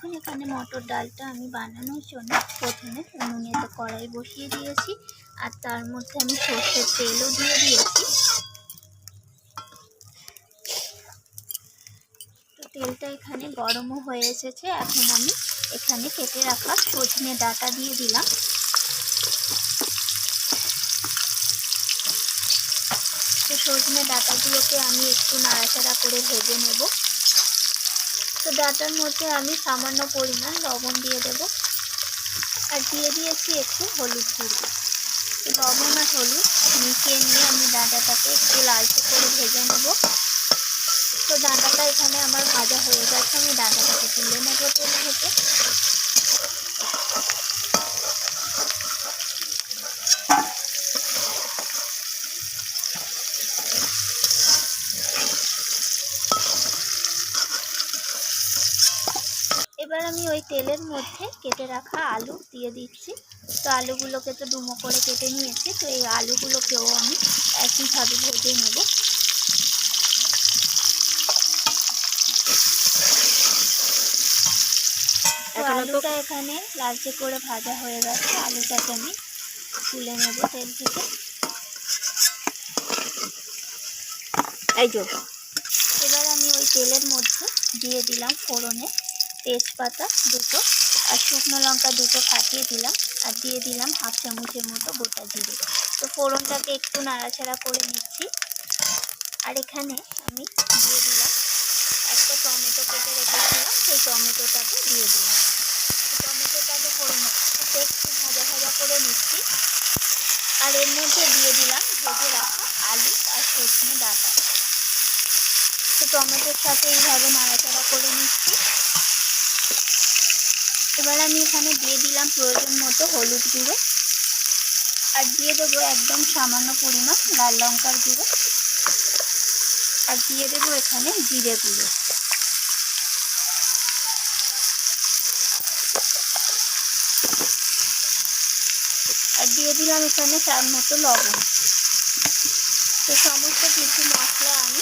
দেখুন এখানে মটর ডালটা আমি বানানোর জন্য প্রথমে উনুনেতে কড়াই বসিয়ে দিয়েছি আর তার মধ্যে আমি সর্ষের তেলও দিয়ে দিয়েছি। তো তেলটা এখানে গরমও হয়ে এসেছে। এখন আমি এখানে কেটে রাখা সজনে ডাঁটা দিয়ে দিলাম। তো সজনে ডাঁটাগুলোকে আমি একটু নাড়াচাড়া করে ভেজে নেব। তো ডাঁটার মধ্যে আমি সামান্য পরিমাণ লবণ দিয়ে দেব আর দিয়ে দিয়েছি একটু হলুদ গুঁড়ো। তো লবণ আর হলুদ মিশিয়ে নিয়ে আমি ডাঁটাটাকে একটু লালচে করে ভেজে নেব। তো ডাঁটাটা এখানে আমার ভাজা হয়ে গেছে, আমি ডাঁটাটাকে তুলে নেব তেল থেকে। এবার আমি ওই তেলের মধ্যে কেটে রাখা আলু দিয়ে দিচ্ছি। তো আলুগুলোকে তো ডুমো করে কেটে নিয়েছি, তো এই আলুগুলোকেও আমি একইভাবে ভেজে নেব। তো আলুটা এখানে লালচে করে ভাজা হয়ে গেছে, আলুটাকে আমি তুলে নেব তেল থেকে। এবার আমি ওই তেলের মধ্যে দিয়ে দিলাম ফোড়নে তেজপাতা দুটো আর শুকনো লঙ্কা দুটো ফাটিয়ে দিলাম আর দিয়ে দিলাম হাফ চামচের মতো গোটা জিরে। তো ফোড়নটাকে একটু নাড়াচাড়া করে নিচ্ছি। আর এখানে আমি দিয়ে দিলাম একটা টমেটো কেটে রেখেছিলাম, সেই টমেটোটাকে দিয়ে দিলাম। টমেটোটাকে ফোড়নটাকে একটু ভাজা ভাজা করে নিচ্ছি আর এর মধ্যে দিয়ে দিলাম ভেজে রাখা আলু আর সজনে ডাঁটা। তো টমেটোর সাথে এইভাবে নাড়াচাড়া করে নিচ্ছি। এবার আমি এখানে দিয়ে দিলাম প্রয়োজন মতো হলুদ গুঁড়ো আর দিয়ে দেবো একদম সামান্য পরিমাণ লাল লঙ্কার গুঁড়ো আর দিয়ে দেবো এখানে জিরে গুঁড়ো। আর দিয়ে দিলাম এখানে স্বাদ মতো লবণ। তো সমস্ত কিছু মশলা আমি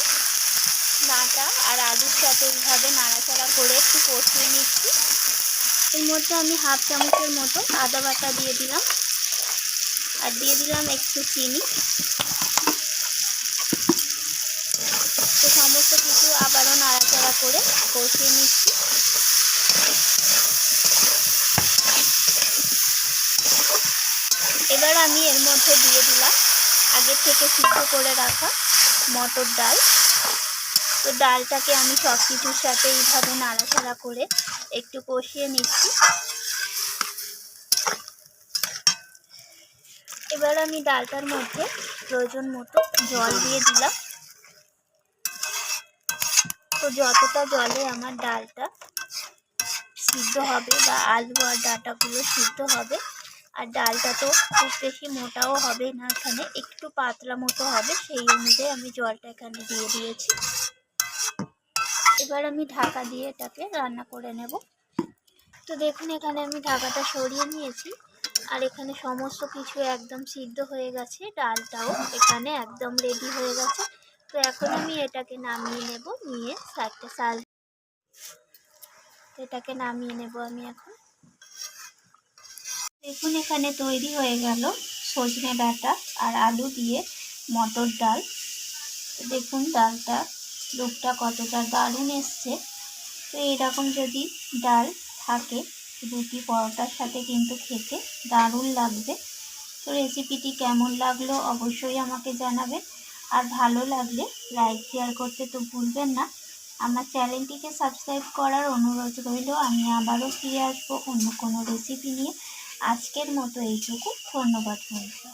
ডাঁটা আর আলুর সাথে এইভাবে নাড়াচাড়া করে একটু কষিয়ে নিচ্ছি। এর মধ্যে আমি হাফ চামচের মতো আদা বাটা দিয়ে দিলাম আর দিয়ে দিলাম একটু চিনি। তো সমস্ত কিছু আবারও নাড়াচাড়া করে কষিয়ে নিচ্ছি। এবার আমি এর মধ্যে দিয়ে দিলাম আগে থেকে সিদ্ধ করে রাখা মটর ডাল। তো ডালটাকে আমি সব কিছুর সাথে এইভাবে নাড়াচাড়া করে একটু কষিয়ে নিচ্ছি। এবার আমি ডালটার মধ্যে প্রয়োজন মতো জল দিয়ে দিলাম। তো যতটা জলে আমার ডালটা সিদ্ধ হবে বা আলু আর ডাঁটাগুলো সিদ্ধ হবে, আর ডালটা তো খুব বেশি মোটাও হবে না, এখানে একটু পাতলা মতো হবে, সেই অনুযায়ী আমি জলটা এখানে দিয়ে দিয়েছি। এবার আমি ঢাকা দিয়ে এটাকে রান্না করে নেব। তো দেখুন এখানে আমি ঢাকাটা সরিয়ে নিয়েছি আর এখানে সমস্ত কিছু একদম সিদ্ধ হয়ে গেছে, ডালটাও এখানে একদম রেডি হয়ে গেছে। তো এখন আমি এটাকে নামিয়ে নেব, নিয়ে এটাকে নামিয়ে নেব আমি এখন। দেখুন এখানে তৈরি হয়ে গেল সজনে ডাঁটা আর আলু দিয়ে মটর ডাল। দেখুন ডালটা লুকটা কতটা দারুণ এসছে। তো এরকম যদি ডাল থাকে রুটি পরোটার সাথে কিন্তু খেতে দারুণ লাগবে। তো রেসিপিটি কেমন লাগলো অবশ্যই আমাকে জানাবেন আর ভালো লাগলে লাইক শেয়ার করতে তো ভুলবেন না। আমার চ্যানেলটিকে সাবস্ক্রাইব করার অনুরোধ রইল। আমি আবারও ফিরে আসবো অন্য কোনো রেসিপি নিয়ে। আজকের মতো এইটুকু, ধন্যবাদ বন্ধুরা।